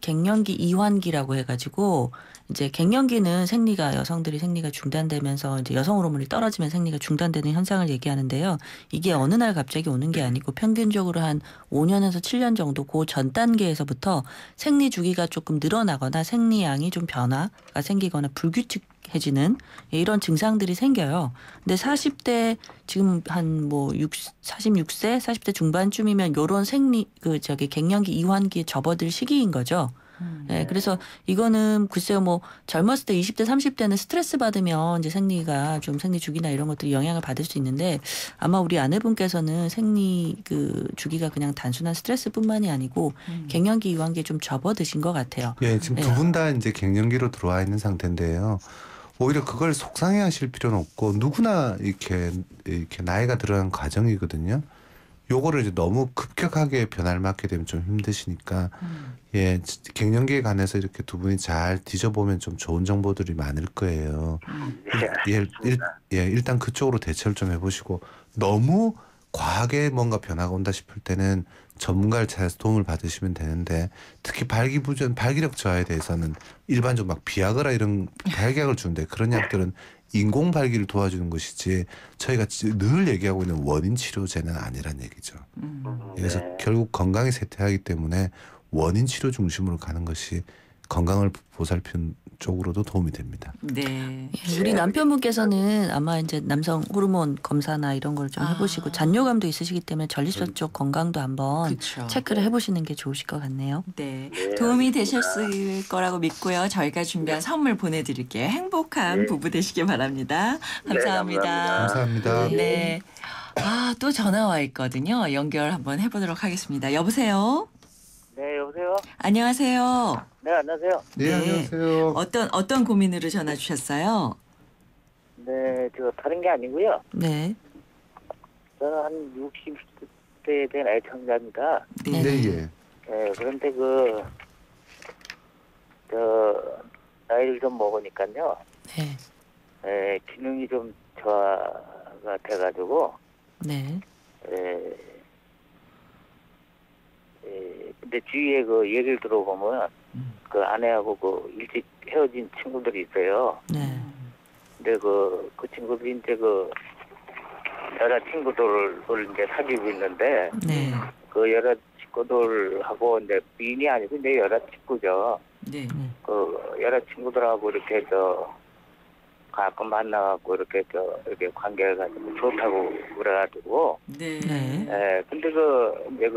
갱년기 이환기라고 해가지고 이제 갱년기는 여성들이 생리가 중단되면서 이제 여성 호르몬이 떨어지면 생리가 중단되는 현상을 얘기하는데요. 이게 어느 날 갑자기 오는 게 아니고 평균적으로 한 5년에서 7년 정도 그 전 단계에서부터 생리 주기가 조금 늘어나거나 생리양이 좀 변화가 생기거나 불규칙해지는 이런 증상들이 생겨요. 근데 40대 지금 한 46세, 40대 중반쯤이면 요런 갱년기 이환기에 접어들 시기인 거죠. 네, 그래서 이거는 글쎄요, 젊었을 때 20대, 30대는 스트레스 받으면 이제 생리 주기나 이런 것들이 영향을 받을 수 있는데 아마 우리 아내분께서는 생리 주기가 그냥 단순한 스트레스뿐만이 아니고 갱년기 이완기에 좀 접어드신 것 같아요. 예, 지금 두 분 다 이제 갱년기로 들어와 있는 상태인데요. 오히려 그걸 속상해하실 필요는 없고 누구나 이렇게 나이가 들어간 과정이거든요. 요거를 이제 너무 급격하게 변화를 맞게 되면 좀 힘드시니까 갱년기에 관해서 이렇게 두 분이 잘 뒤져보면 좀 좋은 정보들이 많을 거예요. 일단 그쪽으로 대처를 좀 해보시고 너무 과하게 뭔가 변화가 온다 싶을 때는 전문가를 찾아서 도움을 받으시면 되는데 특히 발기력 저하에 대해서는 일반적으로 막 비아그라 이런 발기약을 주는데 그런 약들은 인공 발기를 도와주는 것이지 저희가 늘 얘기하고 있는 원인 치료제는 아니란 얘기죠. 그래서 결국 건강이 쇠퇴하기 때문에 원인 치료 중심으로 가는 것이 건강을 보살피는 쪽으로도 도움이 됩니다. 네. 우리 남편분께서는 아마 이제 남성 호르몬 검사나 이런 걸 좀 해보시고 잔뇨감도 있으시기 때문에 전립선 쪽 건강도 한번 그쵸. 체크를 해보시는 게 좋으실 것 같네요. 네. 도움이 되셨을 거라고 믿고요. 저희가 준비한 선물 보내드릴게요. 행복한 부부 되시길 바랍니다. 감사합니다. 감사합니다. 네. 또 전화 와 있거든요. 연결 한번 해보도록 하겠습니다. 여보세요? 네, 여보세요? 안녕하세요. 네, 안녕하세요. 네, 안녕하세요. 어떤 고민으로 전화 주셨어요? 네, 다른 게 아니고요. 네. 저는 한 60대 된 애청자입니다. 네, 예. 네, 그런데 나이를 좀 먹으니까요. 네. 네, 기능이 좀 저하가 돼가지고. 네. 근데 주위에 얘기를 들어보면, 아내하고 일찍 헤어진 친구들이 있어요. 네. 근데 그 친구들이 이제 여자 친구들을 이제 사귀고 있는데, 네. 그 여자 친구들하고 이제 부인이 아니고 이제 여자 친구죠. 네. 그 여자 친구들하고 이렇게 가끔 만나갖고 이렇게 관계가 가지고 좋다고 그래가지고. 네. 근데 이제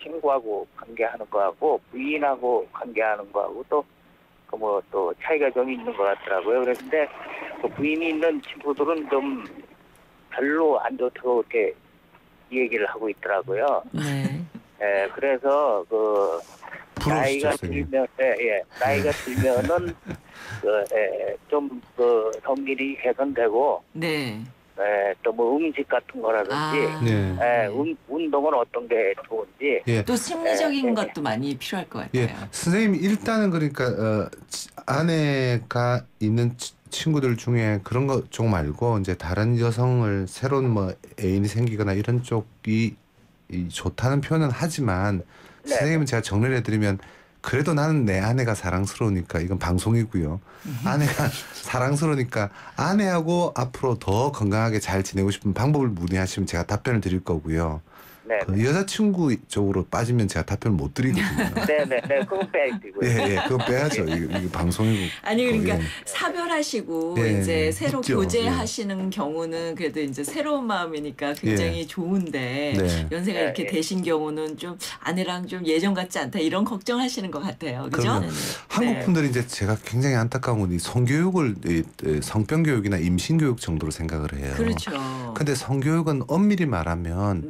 친구하고 관계하는 거하고 부인하고 관계하는 거하고 또 차이가 좀 있는 것 같더라고요. 그런데 그 부인이 있는 친구들은 좀 별로 안 좋다고 이렇게 얘기를 하고 있더라고요. 네. 그래서 나이가 들면, 나이가 들면은 좀 성질이 개선되고, 네. 또 음식 같은 거라든지, 운동은 어떤 게 좋은지. 또 심리적인 것도 많이 필요할 것 같아요. 선생님 일단은 그러니까 아내가 있는 친구들 중에 그런 거 쪽 말고 이제 다른 여성을 새로운 애인이 생기거나 이런 쪽이 좋다는 표현은 하지만 선생님은 제가 정리를 해드리면 그래도 나는 내 아내가 사랑스러우니까 이건 방송이고요. 아내가 사랑스러우니까 아내하고 앞으로 더 건강하게 잘 지내고 싶은 방법을 문의하시면 제가 답변을 드릴 거고요. 그 여자친구 쪽으로 빠지면 제가 답변을 못 드리거든요. 네네네, 그건 빼야지고요. 그건 빼야죠. 이게 방송이고. 아니 그러니까 사별하시고 이제 새로 있죠. 교제하시는 경우는 그래도 이제 새로운 마음이니까 굉장히 좋은데 연세가 이렇게 되신 경우는 좀 아내랑 좀 예전 같지 않다 이런 걱정하시는 것 같아요. 그죠? 한국 분들이 이제 제가 굉장히 안타까운 건 이 성교육을 성병 교육이나 임신 교육 정도로 생각을 해요. 그렇죠. 근데 성교육은 엄밀히 말하면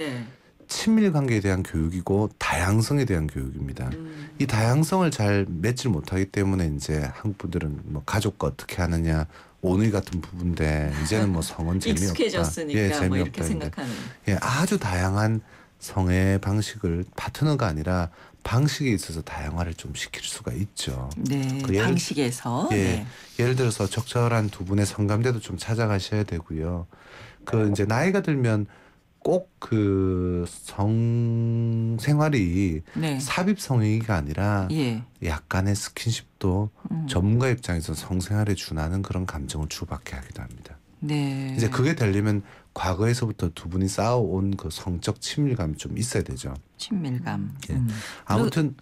친밀 관계에 대한 교육이고 다양성에 대한 교육입니다. 이 다양성을 잘 맺지 못하기 때문에 이제 한국 분들은 가족과 어떻게 하느냐 오누이 같은 부분인데 이제는 성은 재미없다. 익숙해졌으니까 재미없다. 이렇게 생각하는. 아주 다양한 성의 방식을 파트너가 아니라 방식에 있어서 다양화를 좀 시킬 수가 있죠. 네, 방식에서. 예를 들어서 적절한 두 분의 성감대도 좀 찾아가셔야 되고요. 이제 나이가 들면 꼭 성생활이 삽입 성행위가 아니라 약간의 스킨십도 전문가 입장에서 성생활에 준하는 그런 감정을 주고받게 하기도 합니다. 네. 이제 그게 되려면 과거에서부터 두 분이 쌓아온 성적 친밀감이 좀 있어야 되죠. 친밀감. 아무튼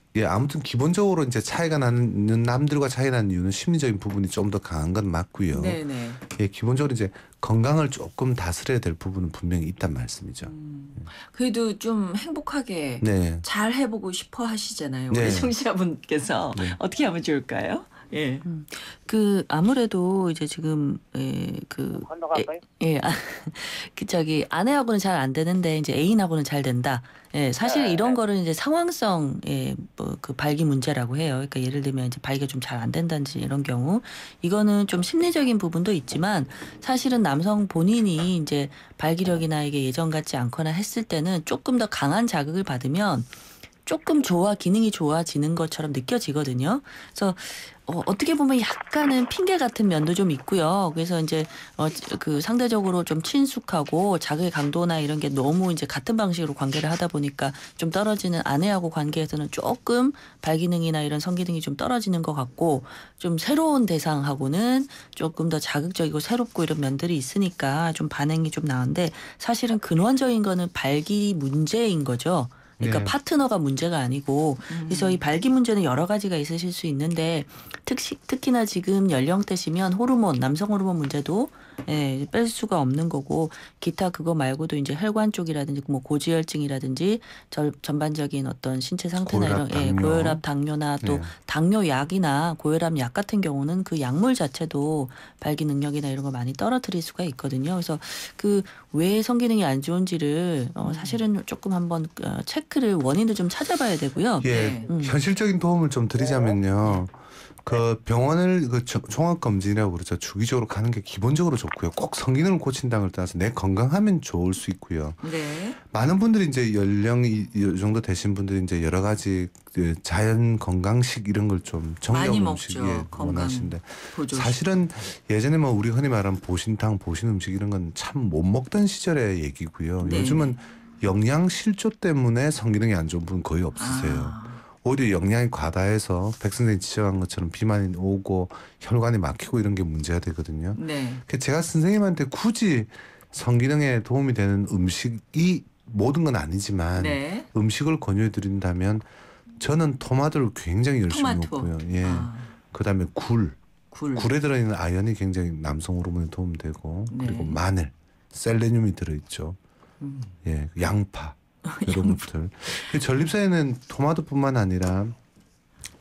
기본적으로 이제 차이가 나는 남들과 차이 나는 이유는 심리적인 부분이 좀 더 강한 건 맞고요. 네네. 기본적으로 이제 건강을 조금 다스려야 될 부분은 분명히 있단 말씀이죠. 그래도 좀 행복하게 잘 해보고 싶어 하시잖아요. 우리 청취자분께서 어떻게 하면 좋을까요? 아무래도 이제 지금 아내하고는 잘 안 되는데 이제 애인하고는 잘 된다. 사실 이런 거를 이제 상황성 발기 문제라고 해요. 그러니까 예를 들면 이제 발기가 좀 잘 안 된다든지 이런 경우 이거는 좀 심리적인 부분도 있지만 사실은 남성 본인이 이제 발기력이나 이게 예전 같지 않거나 했을 때는 조금 더 강한 자극을 받으면 조금 기능이 좋아지는 것처럼 느껴지거든요. 그래서 어떻게 보면 약간은 핑계 같은 면도 좀 있고요. 그래서 이제 상대적으로 좀 친숙하고 자극의 강도나 이런 게 너무 이제 같은 방식으로 관계를 하다 보니까 좀 떨어지는 아내하고 관계에서는 조금 발기능이나 이런 성기능이 좀 떨어지는 것 같고 좀 새로운 대상하고는 조금 더 자극적이고 새롭고 이런 면들이 있으니까 좀 반응이 좀 나은데 사실은 근원적인 거는 발기 문제인 거죠. 그러니까 파트너가 문제가 아니고 그래서 이 발기 문제는 여러 가지가 있으실 수 있는데 특히나 지금 연령대시면 호르몬, 남성 호르몬 문제도 뺄 수가 없는 거고 기타 그거 말고도 이제 혈관 쪽이라든지 뭐 고지혈증이라든지 전반적인 어떤 신체 상태나 고혈압, 당뇨나 또 당뇨약이나 고혈압 약 같은 경우는 그 약물 자체도 발기 능력이나 이런 거 많이 떨어뜨릴 수가 있거든요. 그래서 그 왜 성기능이 안 좋은지를 사실은 조금 한번 체크를 원인을 좀 찾아봐야 되고요. 현실적인 도움을 좀 드리자면요. 그 병원을 그 종합 검진이라고 그러죠. 주기적으로 가는 게 기본적으로 좋고요. 꼭 성기능을 고친다는 걸 떠나서 내 건강하면 좋을 수 있고요. 많은 분들이 이제 연령이 이 정도 되신 분들이 이제 여러 가지 그 자연 건강식 이런 걸 좀 정량 음식 원하시는데 사실은 예전에 뭐 우리 흔히 말하는 보신탕, 보신 음식 이런 건 참 못 먹던 시절의 얘기고요. 요즘은 영양 실조 때문에 성기능이 안 좋은 분 거의 없으세요. 오히려 영양이 과다해서 백 선생님이 지적한 것처럼 비만이 오고 혈관이 막히고 이런 게 문제가 되거든요. 제가 선생님한테 굳이 성기능에 도움이 되는 음식이 모든 건 아니지만 음식을 권유해 드린다면 저는 토마토를 굉장히 열심히 먹고요. 그다음에 굴에 들어있는 아연이 굉장히 남성 호르몬에 도움되고 그리고 마늘, 셀레늄이 들어있죠. 양파. 이런 것들. 전립선에는 토마토뿐만 아니라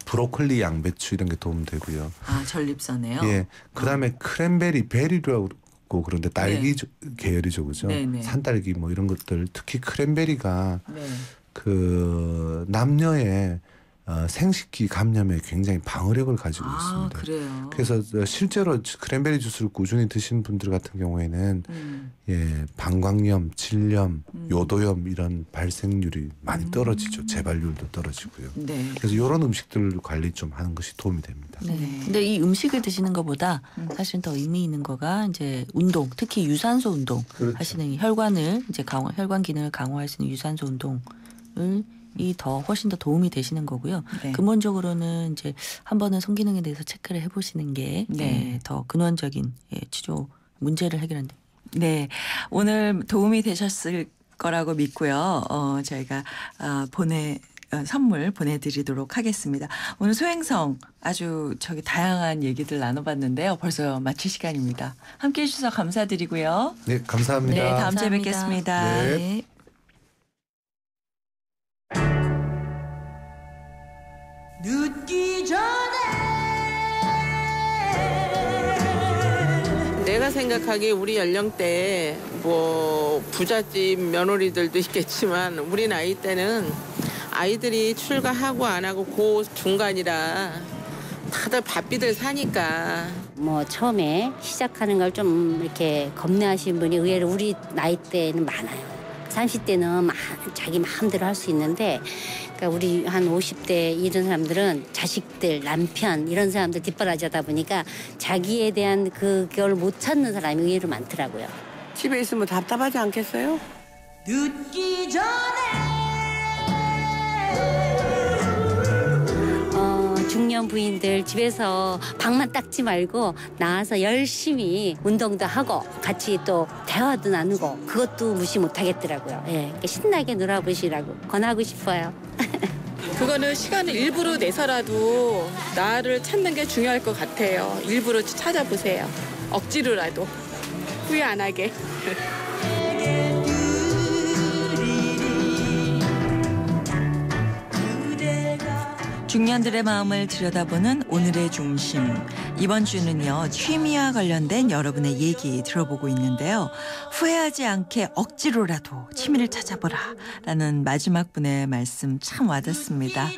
브로콜리, 양배추 이런 게 도움되고요. 전립선에요? 그다음에 크랜베리, 베리라고 그런데 딸기 계열이죠, 그죠? 산딸기 뭐 이런 것들, 특히 크랜베리가 그 남녀의 생식기 감염에 굉장히 방어력을 가지고 있습니다. 그래요. 그래서 실제로 크랜베리 주스를 꾸준히 드시는 분들 같은 경우에는 방광염, 질염, 요도염 이런 발생률이 많이 떨어지죠. 재발률도 떨어지고요. 그래서 이런 음식들 관리 좀 하는 것이 도움이 됩니다. 근데 이 음식을 드시는 것보다 사실 더 의미 있는 거가 이제 운동, 특히 유산소 운동 하시는 혈관을 이제 혈관 기능을 강화할 수 있는 유산소 운동을 이 더 훨씬 더 도움이 되시는 거고요. 근본적으로는 이제 한 번은 성기능에 대해서 체크를 해보시는 게 더 근원적인 치료 문제를 해결한다. 오늘 도움이 되셨을 거라고 믿고요. 저희가 선물 보내드리도록 하겠습니다. 오늘 소행성 아주 다양한 얘기들 나눠봤는데요. 벌써 마칠 시간입니다. 함께해 주셔서 감사드리고요. 네, 감사합니다. 다음 주에 뵙겠습니다. 늦기 전에 내가 생각하기에 우리 연령대에 뭐 부잣집 며느리들도 있겠지만 우리 나이 때는 아이들이 출가하고 안 하고 그 중간이라 다들 바삐들 사니까 뭐 처음에 시작하는 걸 좀 이렇게 겁내하시는 분이 의외로 우리 나이 때는 많아요. 30대는 자기 마음대로 할 수 있는데 그러니까 우리 한 50대 이런 사람들은 자식들, 남편 이런 사람들 뒷바라지하다 보니까 자기에 대한 그걸 못 찾는 사람이 의외로 많더라고요. 집에 있으면 답답하지 않겠어요? 늦기 전에 중년 부인들 집에서 방만 닦지 말고 나와서 열심히 운동도 하고 같이 또 대화도 나누고 그것도 무시 못하겠더라고요. 신나게 놀아보시라고 권하고 싶어요. 그거는 시간을 일부러 내서라도 나를 찾는 게 중요할 것 같아요. 일부러 찾아보세요. 억지로라도 후회 안 하게. 중년들의 마음을 들여다보는 오늘의 중심. 이번 주는요, 취미와 관련된 여러분의 얘기 들어보고 있는데요. 후회하지 않게 억지로라도 취미를 찾아보라 라는 마지막 분의 말씀 참 와닿습니다.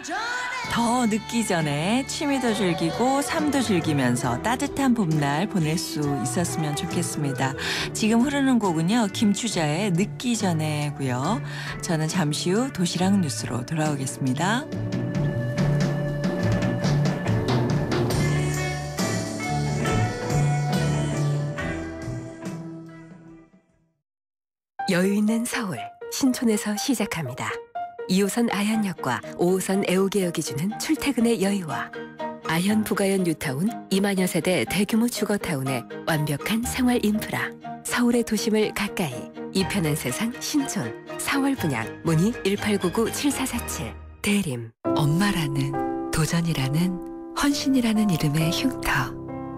더 늦기 전에 취미도 즐기고 삶도 즐기면서 따뜻한 봄날 보낼 수 있었으면 좋겠습니다. 지금 흐르는 곡은요, 김추자의 늦기 전에고요. 저는 잠시 후 도시락 뉴스로 돌아오겠습니다. 여유 있는 서울 신촌에서 시작합니다. 2호선 아현역과 5호선 애호개역이 주는 출퇴근의 여유와 아현 부가현 뉴타운 2만여 세대 대규모 주거타운의 완벽한 생활 인프라. 서울의 도심을 가까이 이 편한 세상 신촌 4월 분양 문의 1899-7447 대림. 엄마라는, 도전이라는, 헌신이라는 이름의 흉터.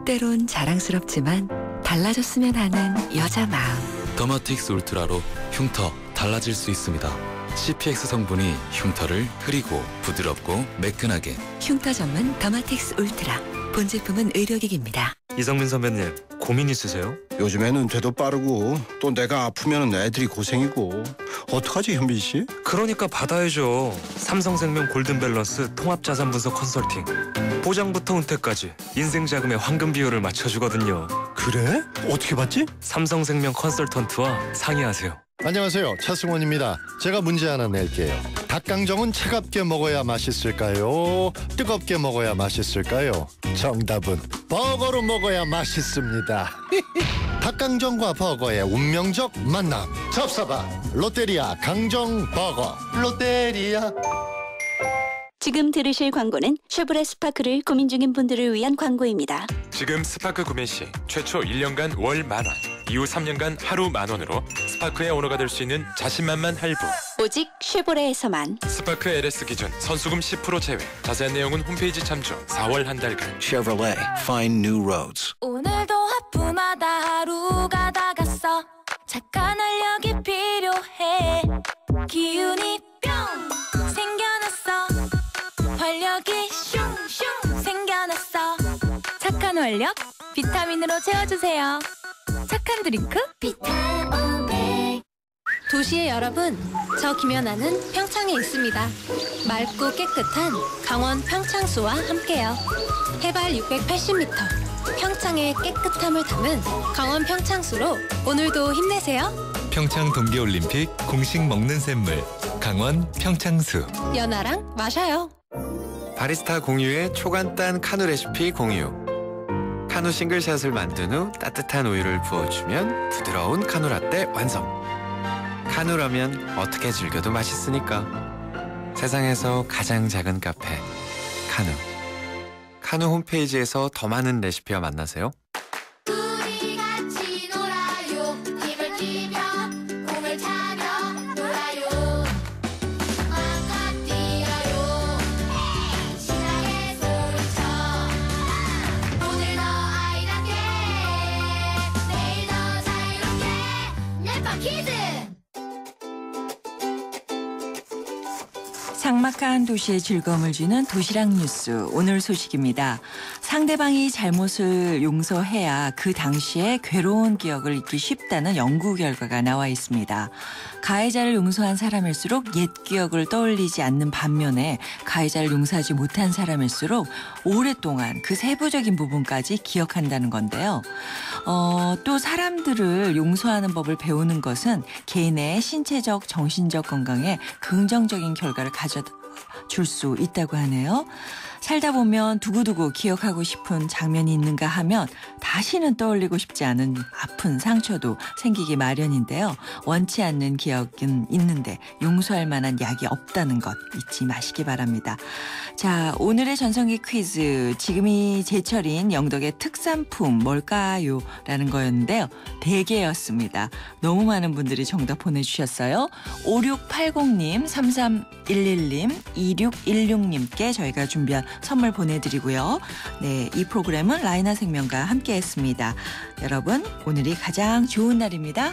때론 자랑스럽지만 달라졌으면 하는 여자 마음. 더마틱스 울트라로 흉터 달라질 수 있습니다. CPX 성분이 흉터를 흐리고 부드럽고 매끈하게. 흉터 전문 더마틱스 울트라. 본 제품은 의료기기입니다. 이성민 선배님, 고민 있으세요? 요즘에는 돼도 빠르고 또 내가 아프면 애들이 고생이고 어떡하지 현빈 씨? 그러니까 받아야죠. 삼성생명 골든밸런스 통합자산 분석 컨설팅. 보장부터 은퇴까지 인생 자금의 황금 비율을 맞춰주거든요. 그래? 어떻게 받지? 삼성생명 컨설턴트와 상의하세요. 안녕하세요, 차승원입니다. 제가 문제 하나 낼게요. 닭강정은 차갑게 먹어야 맛있을까요? 뜨겁게 먹어야 맛있을까요? 정답은 버거로 먹어야 맛있습니다. 닭강정과 버거의 운명적 만남. 접사바 롯데리아 강정 버거. 롯데리아. 지금 들으실 광고는 쉐보레 스파크를 고민 중인 분들을 위한 광고입니다. 지금 스파크 구매 시 최초 1년간 월 10,000원, 이후 3년간 하루 10,000원으로 스파크의 오너가 될 수 있는 자신만만 할부. 오직 쉐보레에서만. 스파크 LS 기준 선수금 10% 제외. 자세한 내용은 홈페이지 참조. 4월 한 달간. Chevrolet, find new roads. 오늘도 하품하다 하루가 다 갔어. 잠깐 활력이 필요해. 기운이 뿅 생겨났어. 활력이 슝슝 생겨났어. 착한 활력 비타민으로 채워주세요. 착한 드링크 비타오백. 도시의 여러분, 저 김연아는 평창에 있습니다. 맑고 깨끗한 강원 평창수와 함께요. 해발 680m 평창의 깨끗함을 담은 강원 평창수로 오늘도 힘내세요. 평창 동계올림픽 공식 먹는 샘물 강원 평창수. 연아랑 마셔요. 바리스타 공유의 초간단 카누 레시피 공유. 카누 싱글샷을 만든 후 따뜻한 우유를 부어주면 부드러운 카누 라떼 완성. 카누라면 어떻게 즐겨도 맛있으니까. 세상에서 가장 작은 카페 카누. 카누 홈페이지에서 더 많은 레시피와 만나세요. 우리 같이 놀아요. 힘을 끼며 공을 차며 놀아요. 마음껏 뛰어요. 신나게 소리쳐. 오늘 더 아이답게 내일 더 자유롭게 넷버 키즈. 삭막한 도시의 즐거움을 주는 도시락 뉴스. 오늘 소식입니다. 상대방이 잘못을 용서해야 그 당시에 괴로운 기억을 잊기 쉽다는 연구 결과가 나와 있습니다. 가해자를 용서한 사람일수록 옛 기억을 떠올리지 않는 반면에 가해자를 용서하지 못한 사람일수록 오랫동안 그 세부적인 부분까지 기억한다는 건데요. 또 사람들을 용서하는 법을 배우는 것은 개인의 신체적, 정신적 건강에 긍정적인 결과를 가져줄 수 있다고 하네요. 살다 보면 두고두고 기억하고 싶은 장면이 있는가 하면 다시는 떠올리고 싶지 않은 아픈 상처도 생기기 마련인데요. 원치 않는 기억은 있는데 용서할 만한 약이 없다는 것 잊지 마시기 바랍니다. 자, 오늘의 전성기 퀴즈. 지금이 제철인 영덕의 특산품 뭘까요? 라는 거였는데요. 대게였습니다. 너무 많은 분들이 정답 보내주셨어요. 5680님, 3311님, 2616님께 저희가 준비한 선물 보내드리고요. 네, 이 프로그램은 라이나 생명과 함께했습니다. 여러분, 오늘이 가장 좋은 날입니다.